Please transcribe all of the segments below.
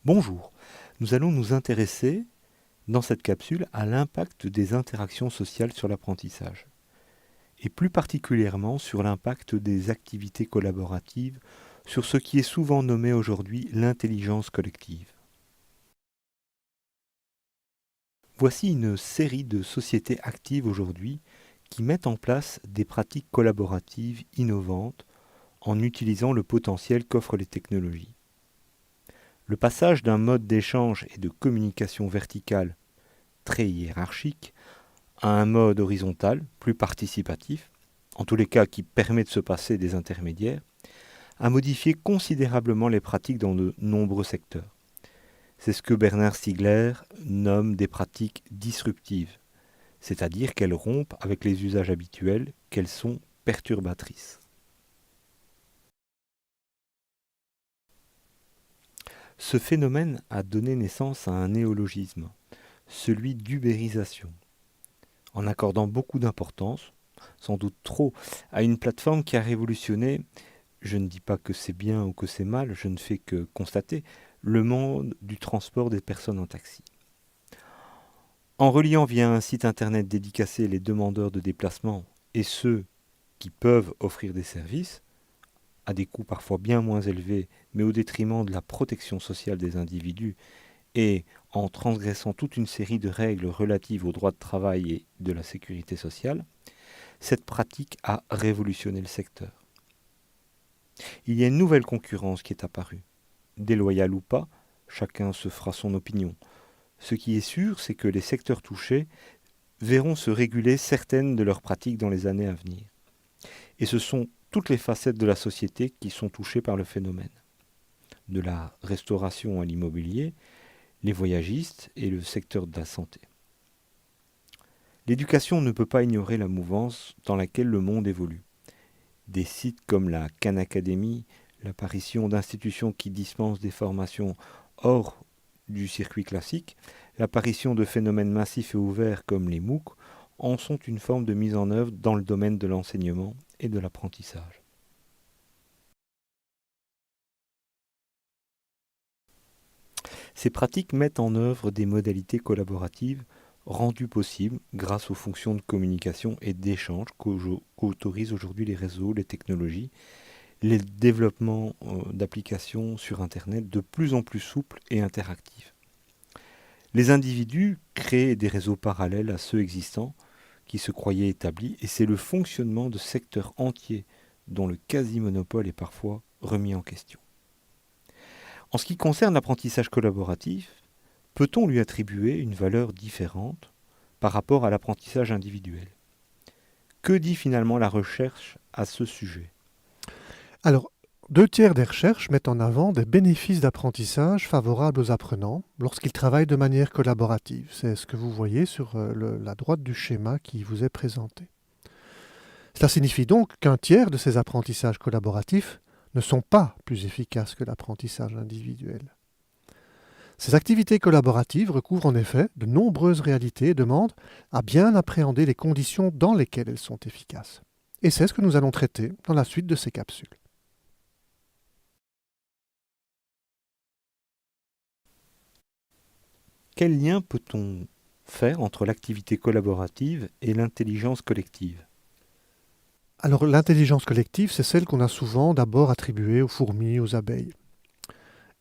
Bonjour, nous allons nous intéresser dans cette capsule à l'impact des interactions sociales sur l'apprentissage, et plus particulièrement sur l'impact des activités collaboratives sur ce qui est souvent nommé aujourd'hui l'intelligence collective. Voici une série de sociétés actives aujourd'hui qui mettent en place des pratiques collaboratives innovantes en utilisant le potentiel qu'offrent les technologies. Le passage d'un mode d'échange et de communication verticale très hiérarchique à un mode horizontal, plus participatif, en tous les cas qui permet de se passer des intermédiaires, a modifié considérablement les pratiques dans de nombreux secteurs. C'est ce que Bernard Stiegler nomme des pratiques disruptives, c'est-à-dire qu'elles rompent avec les usages habituels, qu'elles sont perturbatrices. Ce phénomène a donné naissance à un néologisme, celui d'ubérisation, en accordant beaucoup d'importance, sans doute trop, à une plateforme qui a révolutionné, je ne dis pas que c'est bien ou que c'est mal, je ne fais que constater, le monde du transport des personnes en taxi. En reliant via un site internet dédicacé les demandeurs de déplacement et ceux qui peuvent offrir des services, à des coûts parfois bien moins élevés, mais au détriment de la protection sociale des individus, et en transgressant toute une série de règles relatives au droit de travail et de la sécurité sociale, cette pratique a révolutionné le secteur. Il y a une nouvelle concurrence qui est apparue. Déloyale ou pas, chacun se fera son opinion. Ce qui est sûr, c'est que les secteurs touchés verront se réguler certaines de leurs pratiques dans les années à venir. Et ce sont toutes les facettes de la société qui sont touchées par le phénomène. De la restauration à l'immobilier, les voyagistes et le secteur de la santé. L'éducation ne peut pas ignorer la mouvance dans laquelle le monde évolue. Des sites comme la Khan Academy, l'apparition d'institutions qui dispensent des formations hors du circuit classique, l'apparition de phénomènes massifs et ouverts comme les MOOC en sont une forme de mise en œuvre dans le domaine de l'enseignement et de l'apprentissage. Ces pratiques mettent en œuvre des modalités collaboratives rendues possibles grâce aux fonctions de communication et d'échange qu'autorisent aujourd'hui les réseaux, les technologies, les développements d'applications sur Internet de plus en plus souples et interactifs. Les individus créent des réseaux parallèles à ceux existants qui se croyaient établis, et c'est le fonctionnement de secteurs entiers dont le quasi-monopole est parfois remis en question. En ce qui concerne l'apprentissage collaboratif, peut-on lui attribuer une valeur différente par rapport à l'apprentissage individuel? Que dit finalement la recherche à ce sujet? Alors, 2 tiers des recherches mettent en avant des bénéfices d'apprentissage favorables aux apprenants lorsqu'ils travaillent de manière collaborative. C'est ce que vous voyez sur la droite du schéma qui vous est présenté. Cela signifie donc qu'un tiers de ces apprentissages collaboratifs ne sont pas plus efficaces que l'apprentissage individuel. Ces activités collaboratives recouvrent en effet de nombreuses réalités et demandent à bien appréhender les conditions dans lesquelles elles sont efficaces. Et c'est ce que nous allons traiter dans la suite de ces capsules. Quel lien peut-on faire entre l'activité collaborative et l'intelligence collective? Alors l'intelligence collective, c'est celle qu'on a souvent d'abord attribuée aux fourmis, aux abeilles.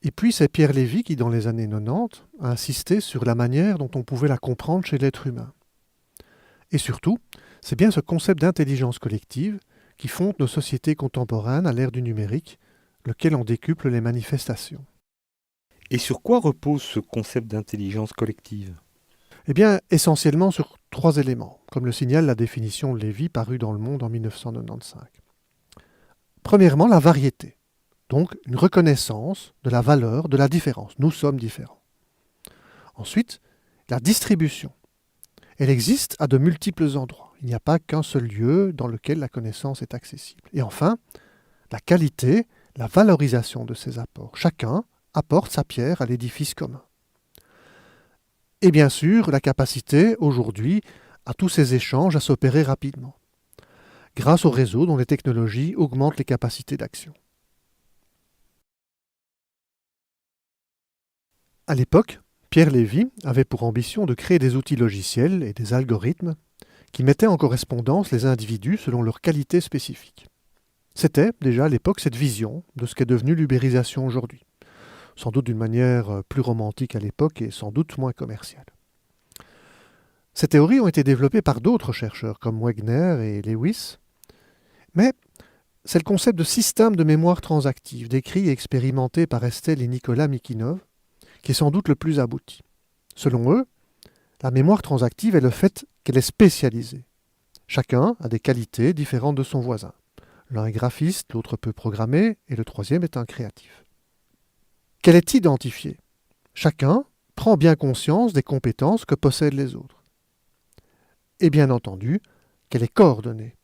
Et puis c'est Pierre Lévy qui, dans les années 90, a insisté sur la manière dont on pouvait la comprendre chez l'être humain. Et surtout, c'est bien ce concept d'intelligence collective qui fonde nos sociétés contemporaines à l'ère du numérique, lequel en décuple les manifestations. Et sur quoi repose ce concept d'intelligence collective? Eh bien, essentiellement sur 3 éléments, comme le signale la définition de Lévy parue dans Le Monde en 1995. Premièrement, la variété, donc une reconnaissance de la valeur, de la différence. Nous sommes différents. Ensuite, la distribution. Elle existe à de multiples endroits. Il n'y a pas qu'un seul lieu dans lequel la connaissance est accessible. Et enfin, la qualité, la valorisation de ces apports. Chacun apporte sa pierre à l'édifice commun. Et bien sûr, la capacité, aujourd'hui, à tous ces échanges à s'opérer rapidement, grâce au réseau dont les technologies augmentent les capacités d'action. À l'époque, Pierre Lévy avait pour ambition de créer des outils logiciels et des algorithmes qui mettaient en correspondance les individus selon leurs qualités spécifiques. C'était déjà à l'époque cette vision de ce qu'est devenu l'ubérisation aujourd'hui, sans doute d'une manière plus romantique à l'époque et sans doute moins commerciale. Ces théories ont été développées par d'autres chercheurs comme Wegner et Lewis, mais c'est le concept de système de mémoire transactive décrit et expérimenté par Estelle et Nicolas Mikinov qui est sans doute le plus abouti. Selon eux, la mémoire transactive est le fait qu'elle est spécialisée. Chacun a des qualités différentes de son voisin. L'un est graphiste, l'autre peut programmer, et le troisième est un créatif. Qu'elle est identifiée. Chacun prend bien conscience des compétences que possèdent les autres. Et bien entendu, qu'elle est coordonnée.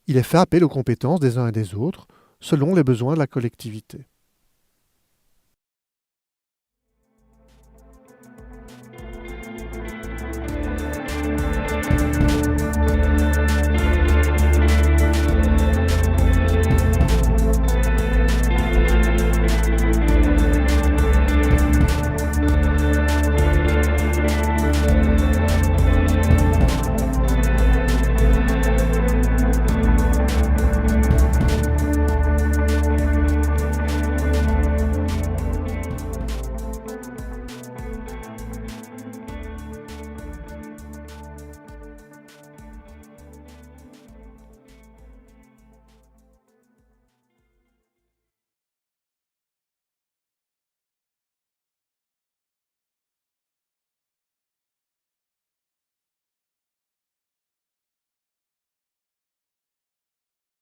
Il est fait appel aux compétences des uns et des autres, selon les besoins de la collectivité.